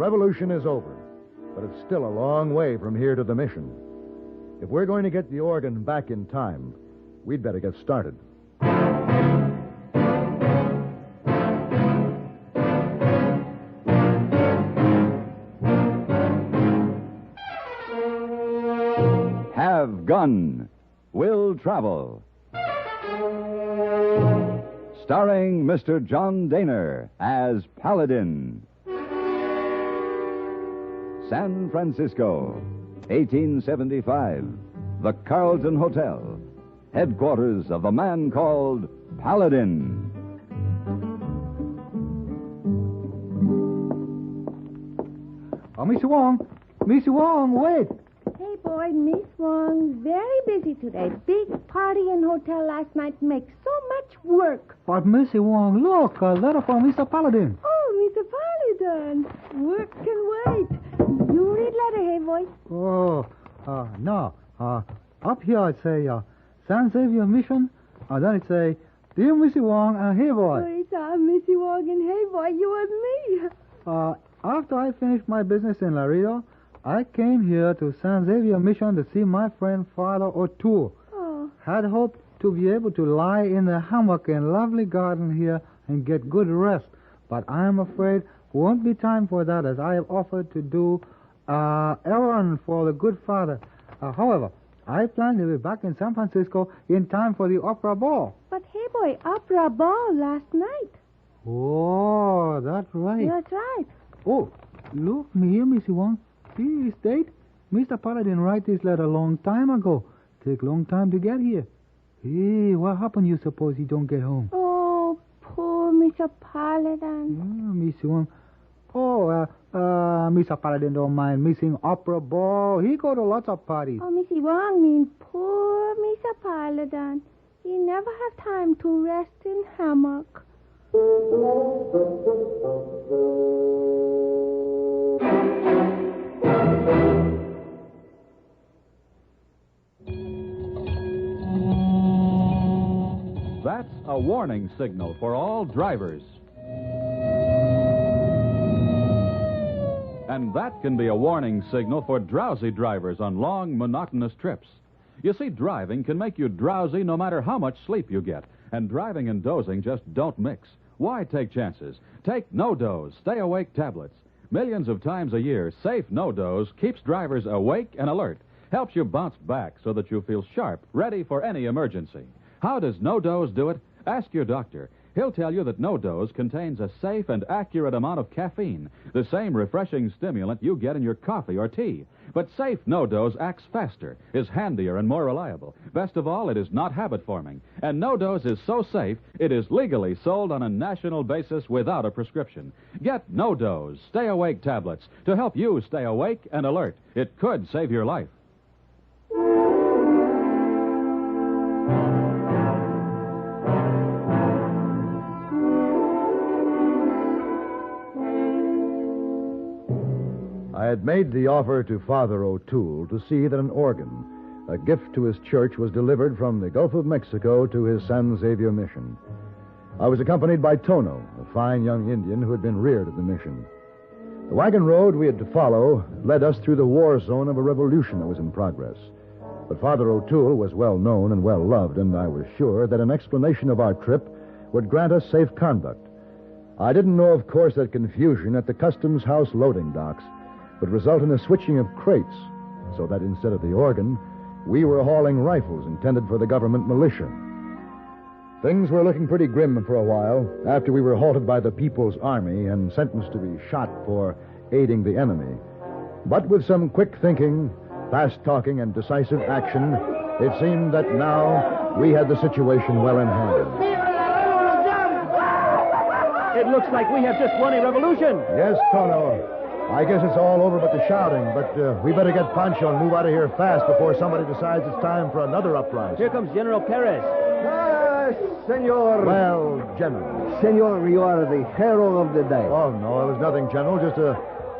revolution is over, but it's still a long way from here to the mission. If we're going to get the organ back in time, we'd better get started. Have gun. Will travel. Starring Mr. John Dehner as Paladin. San Francisco, 1875. The Carlton Hotel, headquarters of the man called Paladin. Oh, Mr. Wong, wait. Hey, boy, Miss Wong, very busy today. Big party in hotel last night makes so much work. But, Missy Wong, look, a letter from Mr. Paladin. Oh, Mr. Paladin, work can wait. You read letter, hey, boy. Oh, no. Up here it say, San Xavier Mission. Then it say, Dear Missy Wong and Hey Boy. Oh, it's Missy Wong and Hey, boy, you and me. After I finished my business in Laredo, I came here to San Xavier Mission to see my friend Father Otoole. Oh. Had hoped to be able to lie in the hammock in lovely garden here and get good rest. But I'm afraid won't be time for that, as I have offered to do errand for the good Father. However, I plan to be back in San Francisco in time for the opera ball. But, hey, boy, opera ball last night. Oh, that's right. That's right. Oh, look, me here, Missy Wong. See his date? Mr. Paladin write this letter a long time ago. Take long time to get here. Hey, what happened you suppose he don't get home? Oh, poor Mr. Paladin. Yeah, Missy Wong. Oh, Mr. Paladin don't mind missing opera ball. He go to lots of parties. Oh, Missy Wong mean poor Mr. Paladin. He never have time to rest in hammock. That's a warning signal for all drivers. And that can be a warning signal for drowsy drivers on long, monotonous trips. You see, driving can make you drowsy no matter how much sleep you get, and driving and dozing just don't mix. Why take chances? Take no-doze, stay-awake tablets. Millions of times a year, safe no-doze keeps drivers awake and alert, helps you bounce back so that you feel sharp, ready for any emergency. How does no-doze do it? Ask your doctor. He'll tell you that no-doze contains a safe and accurate amount of caffeine, the same refreshing stimulant you get in your coffee or tea. But safe no-doze acts faster, is handier, and more reliable. Best of all, it is not habit-forming. And no-doze is so safe, it is legally sold on a national basis without a prescription. Get no-doze, stay-awake tablets to help you stay awake and alert. It could save your life. I had made the offer to Father Otoole to see that an organ, a gift to his church, was delivered from the Gulf of Mexico to his San Xavier mission. I was accompanied by Tono, a fine young Indian who had been reared at the mission. The wagon road we had to follow led us through the war zone of a revolution that was in progress. But Father Otoole was well known and well loved, and I was sure that an explanation of our trip would grant us safe conduct. I didn't know, of course, that confusion at the customs house loading docks would result in a switching of crates, so that instead of the organ, we were hauling rifles intended for the government militia. Things were looking pretty grim for a while after we were halted by the People's Army and sentenced to be shot for aiding the enemy. But with some quick thinking, fast talking, and decisive action, it seemed that now we had the situation well in hand. It looks like we have just won a revolution. Yes, Tono. I guess it's all over but the shouting, but we better get Pancho and move out of here fast before somebody decides it's time for another uprising. Here comes General Perez. Senor. Well, General. Senor, you are the hero of the day. Oh, no, it was nothing, General. Just a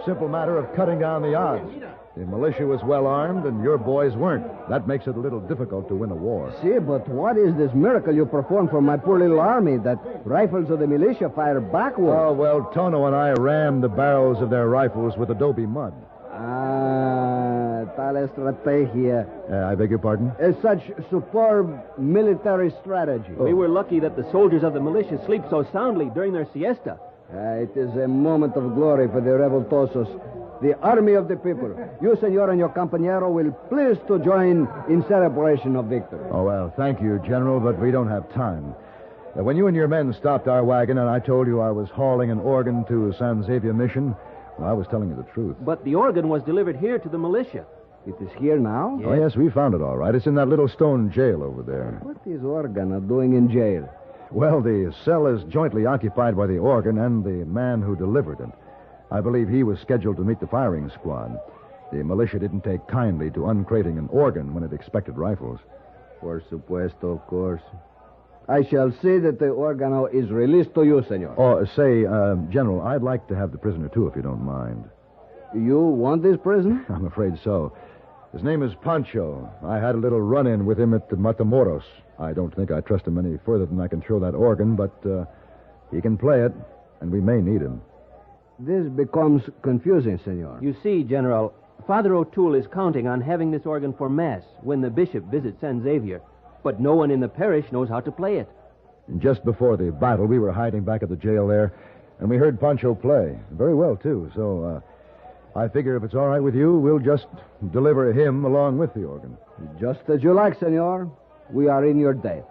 simple matter of cutting down the odds. The militia was well armed, and your boys weren't. That makes it a little difficult to win a war. See, but what is this miracle you performed for my poor little army that rifles of the militia fire backward? Oh, well, Tono and I rammed the barrels of their rifles with adobe mud. Tal estrategia. I beg your pardon? Such superb military strategy. We were lucky that the soldiers of the militia sleep so soundly during their siesta. It is a moment of glory for the revoltosos, the army of the people. You, senor, and your compañero will please to join in celebration of victory. Oh, well, thank you, General, but we don't have time. When you and your men stopped our wagon and I told you I was hauling an organ to San Xavier Mission, well, I was telling you the truth. But the organ was delivered here to the militia. It is here now? Oh, yes, we found it all right. It's in that little stone jail over there. What is organ doing in jail? Well, the cell is jointly occupied by the organ and the man who delivered it. I believe he was scheduled to meet the firing squad. The militia didn't take kindly to uncrating an organ when it expected rifles. Por supuesto, of course. I shall see that the organo is released to you, senor. Oh, General, I'd like to have the prisoner, too, if you don't mind. You want this prisoner? I'm afraid so. His name is Pancho. I had a little run-in with him at the Matamoros. I don't think I trust him any further than I can throw that organ, but he can play it, and we may need him. This becomes confusing, senor. You see, General, Father Otoole is counting on having this organ for Mass when the bishop visits San Xavier, but no one in the parish knows how to play it. And just before the battle, we were hiding back at the jail there, and we heard Pancho play. Very well, too, so I figure if it's all right with you, we'll just deliver him along with the organ. Just as you like, senor. We are in your debt.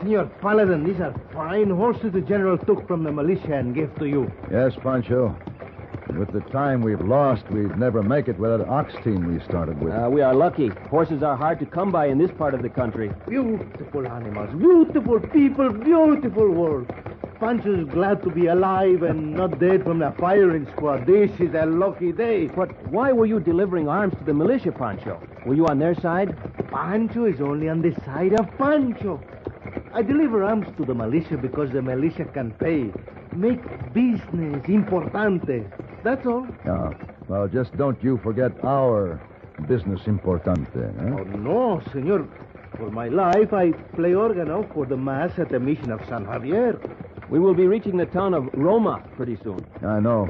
Senor Paladin, these are fine horses the general took from the militia and gave to you. Yes, Pancho. With the time we've lost, we'd never make it without an ox team we started with. We are lucky. Horses are hard to come by in this part of the country. Beautiful animals, beautiful people, beautiful world. Pancho's glad to be alive and not dead from the firing squad. This is a lucky day. But why were you delivering arms to the militia, Pancho? Were you on their side? Pancho is only on the side of Pancho. I deliver arms to the militia because the militia can pay. Make business importante. That's all. Well, just don't you forget our business importante. Huh? Oh, no, senor. For my life, I play organo for the Mass at the Mission of San Javier. We will be reaching the town of Roma pretty soon. I know.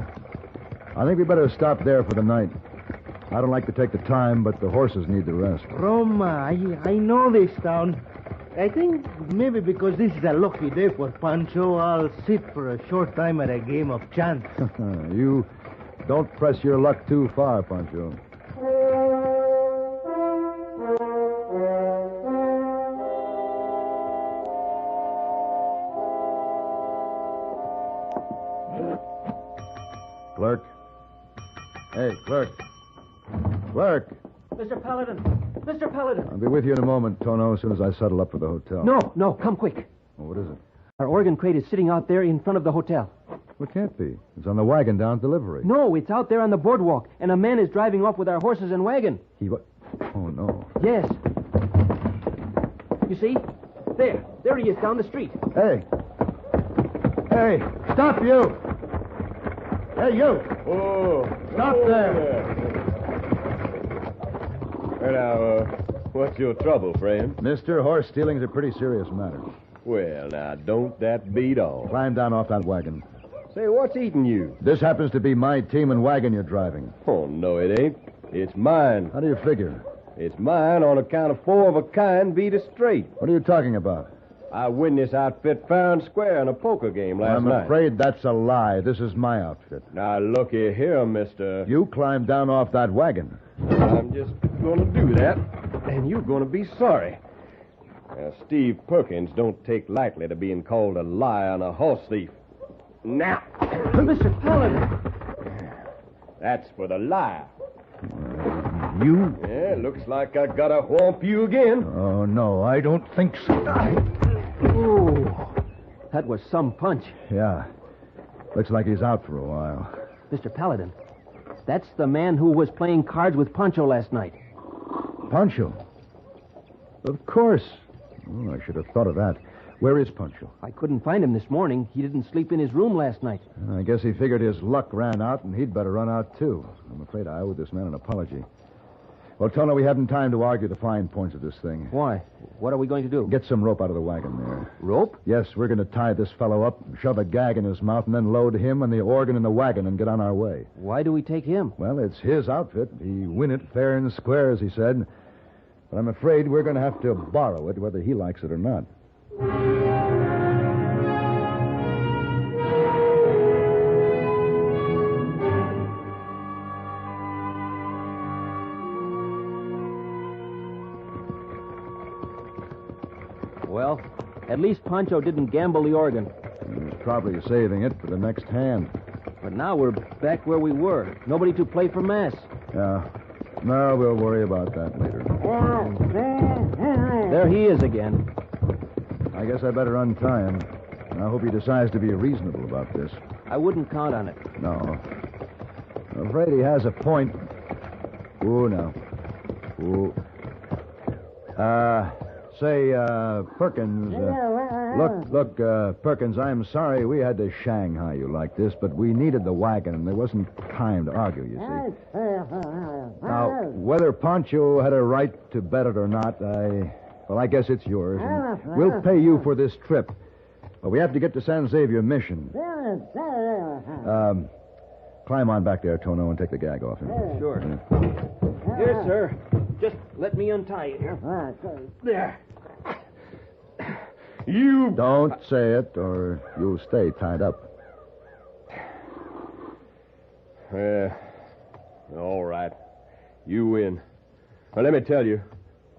I think we better stop there for the night. I don't like to take the time, but the horses need the rest. Roma, I know this town. I think maybe because this is a lucky day for Pancho, I'll sit for a short time at a game of chance. You don't press your luck too far, Pancho. Clerk. Hey, clerk. Clerk. Mr. Paladin! Mr. Paladin! I'll be with you in a moment, Tono, as soon as I settle up for the hotel. No, come quick. Oh, what is it? Our organ crate is sitting out there in front of the hotel. Well, it can't be. It's on the wagon down at delivery. No, it's out there on the boardwalk, and a man is driving off with our horses and wagon. Oh, no. Yes. You see? There he is down the street. Hey, stop you! Hey, you! Oh, Stop there! Now, what's your trouble, friend? Mister, horse stealing's a pretty serious matter. Well, now, don't that beat all? Climb down off that wagon. Say, what's eating you? This happens to be my team and wagon you're driving. Oh, no, it ain't. It's mine. How do you figure? It's mine on account of 4 of a kind beat us straight. What are you talking about? I win this outfit fair and square in a poker game last night. I'm afraid that's a lie. This is my outfit. Now, looky here, mister. You climbed down off that wagon. I'm just going to do that, and you're going to be sorry. Now, Steve Perkins don't take lightly to being called a liar and a horse thief. Now, Mr. Paladin! That's for the lie. You? Yeah, looks like I gotta whomp you again. Oh, no, I don't think so. Oh, that was some punch. Yeah. Looks like he's out for a while. Mr. Paladin, that's the man who was playing cards with Pancho last night. Pancho? Of course. Oh, I should have thought of that. Where is Pancho? I couldn't find him this morning. He didn't sleep in his room last night. I guess he figured his luck ran out, and he'd better run out, too. I'm afraid I owe this man an apology. Well, Tono, we haven't time to argue the fine points of this thing. Why? What are we going to do? Get some rope out of the wagon there. Rope? Yes, we're going to tie this fellow up, shove a gag in his mouth, and then load him and the organ in the wagon and get on our way. Why do we take him? Well, it's his outfit. He win it fair and square, as he said. But I'm afraid we're going to have to borrow it, whether he likes it or not. Well, at least Pancho didn't gamble the organ. He's probably saving it for the next hand. But now we're back where we were. Nobody to play for Mass. Yeah. No, we'll worry about that later. There he is again. I guess I better untie him. I hope he decides to be reasonable about this. I wouldn't count on it. No. I'm afraid he has a point. Ooh, no. Ooh. Say, Perkins. Look, Perkins, I'm sorry we had to Shanghai you like this, but we needed the wagon, and there wasn't time to argue, you see. Now, whether Pancho had a right to bet it or not, I guess it's yours. And we'll pay you for this trip. But we have to get to San Xavier Mission. Climb on back there, Tono, and take the gag off him. Sure. Here, sir. Just let me untie you here. There. You... Don't say it, or you'll stay tied up. All right. You win. Well, let me tell you,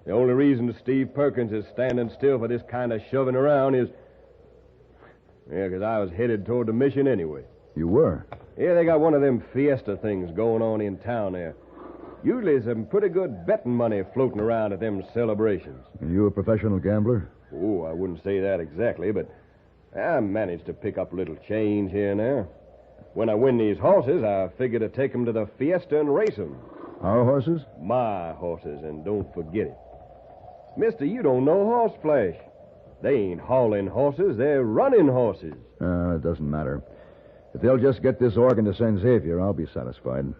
the only reason Steve Perkins is standing still for this kind of shoving around is... Yeah, because I was headed toward the mission anyway. You were? Yeah, they got one of them fiesta things going on in town there. Usually there's some pretty good betting money floating around at them celebrations. Are you a professional gambler? Oh, I wouldn't say that exactly, but I managed to pick up a little change here and there. When I win these horses, I figure to take them to the fiesta and race them. Our horses? My horses, and don't forget it. Mister, you don't know horse flesh. They ain't hauling horses, they're running horses. It doesn't matter. If they'll just get this organ to San Xavier, I'll be satisfied.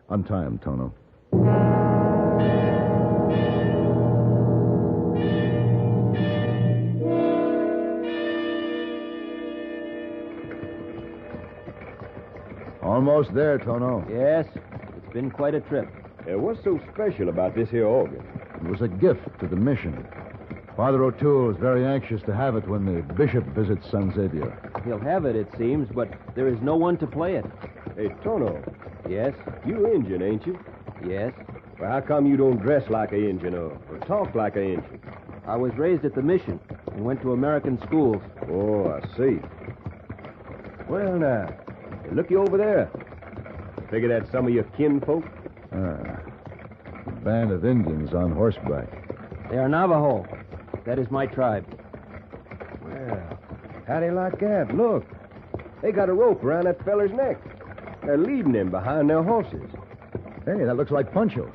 Untie him, Tono. Almost there, Tono. Yes, it's been quite a trip. What's so special about this here organ? It was a gift to the mission. Father Otoole is very anxious to have it when the bishop visits San Xavier. He'll have it, it seems, but there is no one to play it. Hey, Tono. Yes? You Injun, ain't you? Yes. Well, how come you don't dress like an Injun or talk like an Injun? I was raised at the mission and went to American schools. Oh, I see. Well, now, looky over there. Figure that's some of your kinfolk? A band of Indians on horseback. They are Navajo. That is my tribe. Well, how do you like that? Look. They got a rope around that feller's neck. They're leading him behind their horses. Hey, that looks like Pancho.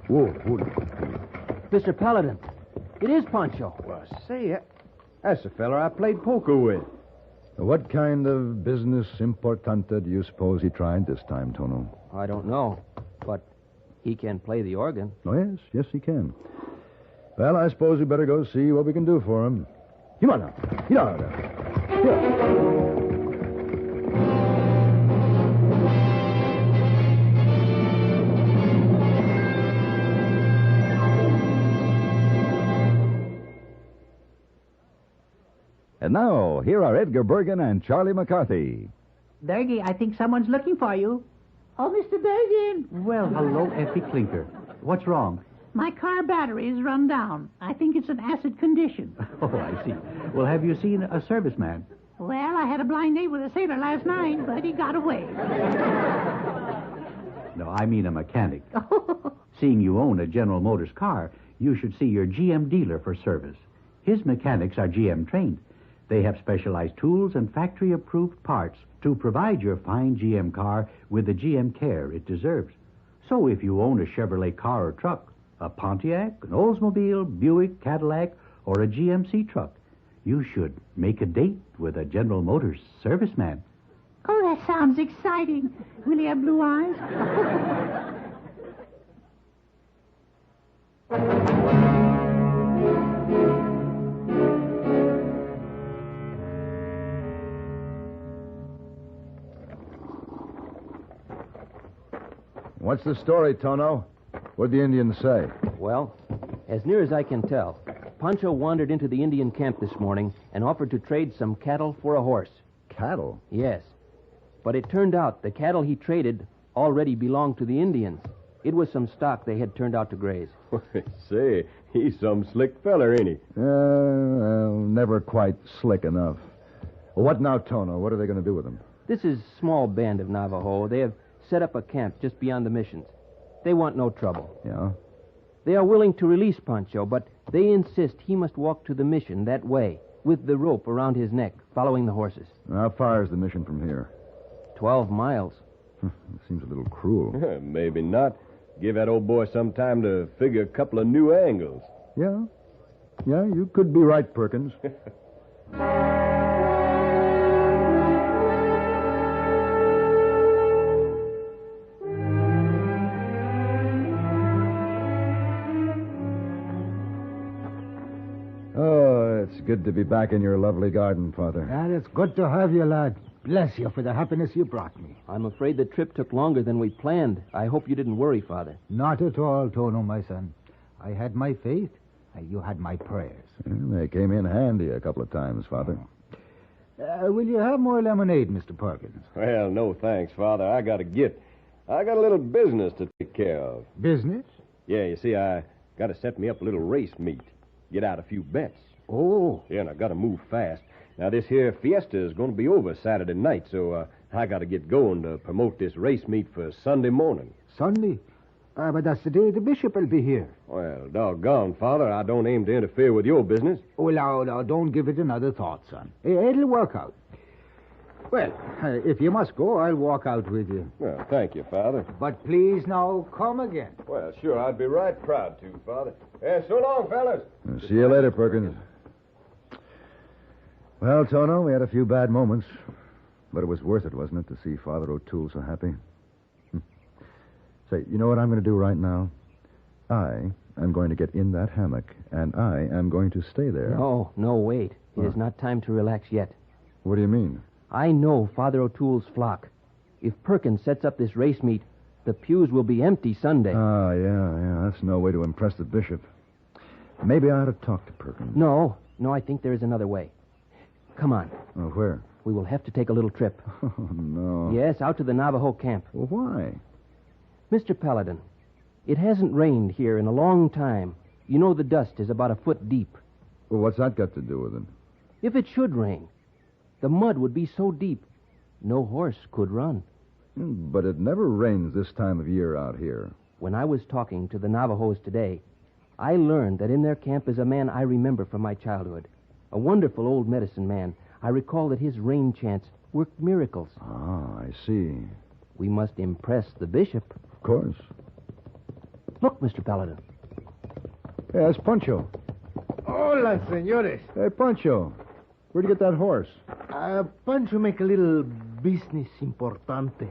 Whoa. Mr. Paladin, it is Pancho. Well, say, that's the feller I played poker with. What kind of business importante do you suppose he tried this time, Tono? I don't know, but he can play the organ. Oh, yes, he can. Well, I suppose we better go see what we can do for him. Come on now. Here. And now, here are Edgar Bergen and Charlie McCarthy. Bergie, I think someone's looking for you. Oh, Mr. Bergen. Well, hello, Effie Clinker. What's wrong? My car battery is run down. I think it's in acid condition. Oh, I see. Well, have you seen a serviceman? Well, I had a blind date with a sailor last night, but he got away. No, I mean a mechanic. Seeing you own a General Motors car, you should see your GM dealer for service. His mechanics are GM trained. They have specialized tools and factory-approved parts to provide your fine GM car with the GM care it deserves. So if you own a Chevrolet car or truck, a Pontiac, an Oldsmobile, Buick, Cadillac, or a GMC truck. You should make a date with a General Motors serviceman. Oh, that sounds exciting. Will he have blue eyes? What's the story, Tono? What'd the Indians say? Well, as near as I can tell, Pancho wandered into the Indian camp this morning and offered to trade some cattle for a horse. Cattle? Yes. But it turned out the cattle he traded already belonged to the Indians. It was some stock they had turned out to graze. Say, he's some slick feller, ain't he? Well, never quite slick enough. Well, what now, Tono? What are they going to do with him? This is a small band of Navajo. They have set up a camp just beyond the missions. They want no trouble. Yeah? They are willing to release Pancho, but they insist he must walk to the mission that way, with the rope around his neck, following the horses. How far is the mission from here? 12 miles. It seems a little cruel. Maybe not. Give that old boy some time to figure a couple of new angles. Yeah? Yeah, you could be right, Perkins. Oh, it's good to be back in your lovely garden, Father. And it's good to have you, lad. Bless you for the happiness you brought me. I'm afraid the trip took longer than we planned. I hope you didn't worry, Father. Not at all, Tono, my son. I had my faith, and you had my prayers. They came in handy a couple of times, Father. Will you have more lemonade, Mr. Perkins? Well, no thanks, Father. I got a little business to take care of. Business? Yeah, you see, I got to set me up a little race meet. Get out a few bets. Oh. Yeah, and I got to move fast. Now, this here fiesta is going to be over Saturday night, so I got to get going to promote this race meet for Sunday morning. Sunday? But that's the day the bishop will be here. Well, doggone, Father, I don't aim to interfere with your business. Oh, now, don't give it another thought, son. It'll work out. Well, if you must go, I'll walk out with you. Well, thank you, Father. But please now, come again. Well, sure, I'd be right proud to, Father. So long, fellas. See you later, Perkins. Well, Tono, we had a few bad moments, but it was worth it, wasn't it, to see Father Otoole so happy? Say, you know what I'm going to do right now? I am going to get in that hammock, and I am going to stay there. No, wait. It is not time to relax yet. What do you mean? I know Father Otoole's flock. If Perkins sets up this race meet, the pews will be empty Sunday. Ah, yeah. That's no way to impress the bishop. Maybe I ought to talk to Perkins. No, I think there is another way. Come on. Oh, where? We will have to take a little trip. Oh, no. Yes, out to the Navajo camp. Well, why? Mr. Paladin, it hasn't rained here in a long time. You know the dust is about a foot deep. Well, what's that got to do with it? If it should rain, the mud would be so deep, no horse could run. But it never rains this time of year out here. When I was talking to the Navajos today, I learned that in their camp is a man I remember from my childhood. A wonderful old medicine man. I recall that his rain chants worked miracles. Ah, I see. We must impress the bishop. Of course. Look, Mr. Paladin. Yeah, it's Pancho. Hola, senores. Hey, Pancho. Where'd you get that horse? Pancho make a little business importante.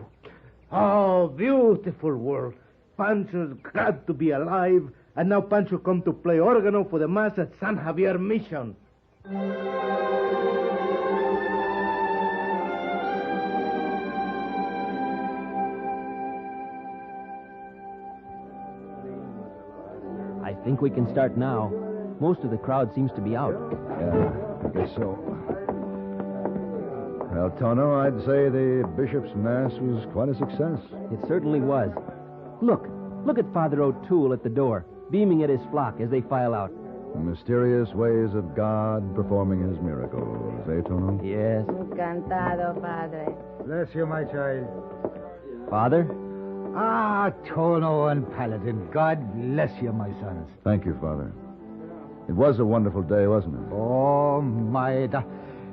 Oh, beautiful world. Pancho's glad to be alive, and now Pancho come to play organo for the mass at San Javier Mission. I think we can start now. Most of the crowd seems to be out. Yeah, I guess so. Well, Tono, I'd say the bishop's mass was quite a success. It certainly was. Look at Father Otoole at the door, beaming at his flock as they file out. The mysterious ways of God performing his miracles, eh, Tono? Yes. Encantado, Padre. Bless you, my child. Father? Ah, Tono and Paladin, God bless you, my sons. Thank you, Father. It was a wonderful day, wasn't it? Oh, my...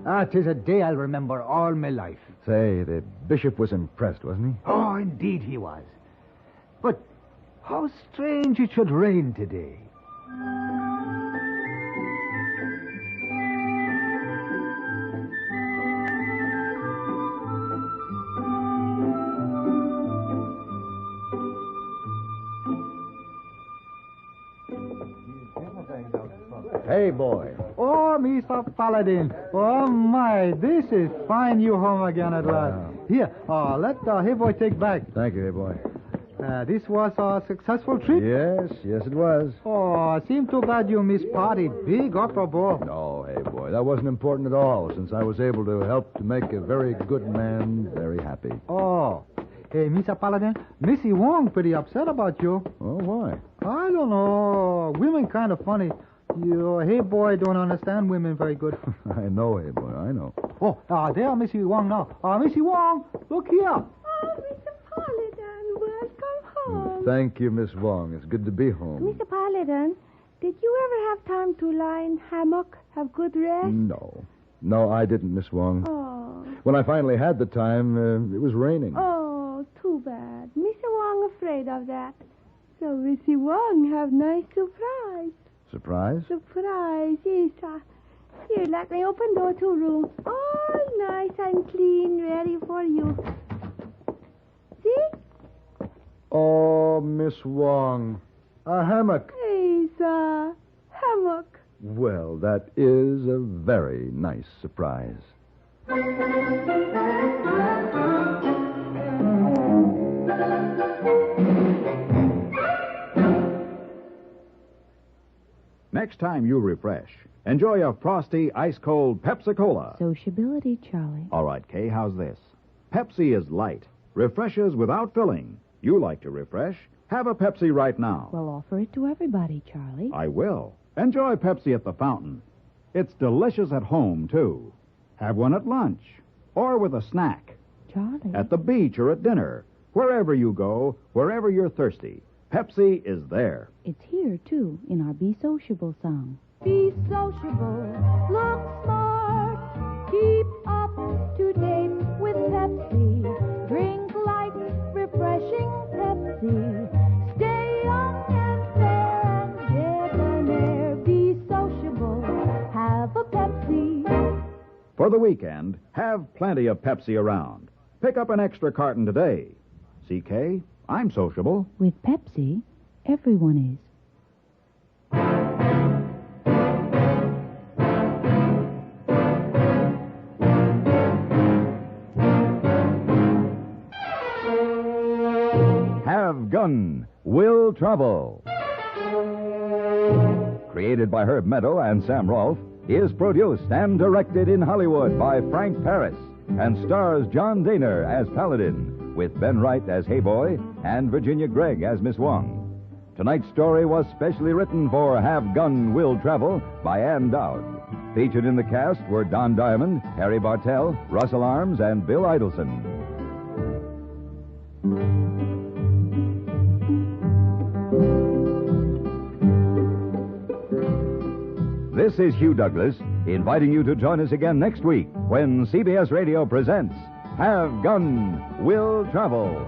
That is a day I'll remember all my life. Say, the bishop was impressed, wasn't he? Oh, indeed he was. But how strange it should rain today. Hey, boy. Oh, Mr. Paladin. Oh, my. This is fine. You home again at last. Here, let Hey Boy take back. Thank you, hey, boy. This was a successful trip. Yes, it was. Oh, seemed too bad you missed party. Big opera ball. No, hey, boy, that wasn't important at all, since I was able to help to make a very good man very happy. Oh. Hey, Mr. Paladin, Missy Wong pretty upset about you. Oh, why? I don't know. Women kind of funny. You, hey, boy, don't understand women very good. I know, hey, boy, I know. Oh, there, Missy Wong now. Missy Wong, look here. Oh, Mr. Paladin, welcome home. Thank you, Miss Wong. It's good to be home. Mr. Paladin, did you ever have time to lie in hammock, have good rest? No, I didn't, Miss Wong. Oh. When I finally had the time, it was raining. Oh, too bad. Mr. Wong afraid of that. So Missy Wong have nice surprise. Surprise? Surprise, yes. Here, let me open door to room. All nice and clean, ready for you. See? Oh, Miss Wong. A hammock. Yes, hammock. Well, that is a very nice surprise. Next time you refresh, enjoy a frosty, ice-cold Pepsi-Cola. Sociability, Charlie. All right, Kay, how's this? Pepsi is light, refreshes without filling. You like to refresh? Have a Pepsi right now. Well, offer it to everybody, Charlie. I will. Enjoy Pepsi at the fountain. It's delicious at home, too. Have one at lunch or with a snack. Charlie. At the beach or at dinner. Wherever you go, wherever you're thirsty, Pepsi is there. It's here, too, in our Be Sociable song. Be sociable, look smart, keep up to date with Pepsi. Drink light, refreshing Pepsi. Stay young and fair and debonair. Be sociable, have a Pepsi. For the weekend, have plenty of Pepsi around. Pick up an extra carton today. CK, I'm sociable. With Pepsi, everyone is. Have Gun, Will Travel. Created by Herb Meadow and Sam Rolfe, is produced and directed in Hollywood by Frank Paris and stars John Dehner as Paladin, with Ben Wright as Hey Boy and Virginia Gregg as Miss Wong. Tonight's story was specially written for Have Gun, Will Travel by Ann Dowd. Featured in the cast were Don Diamond, Harry Bartell, Russell Arms, and Bill Idelson. This is Hugh Douglas, inviting you to join us again next week when CBS Radio presents Have Gun, Will Travel.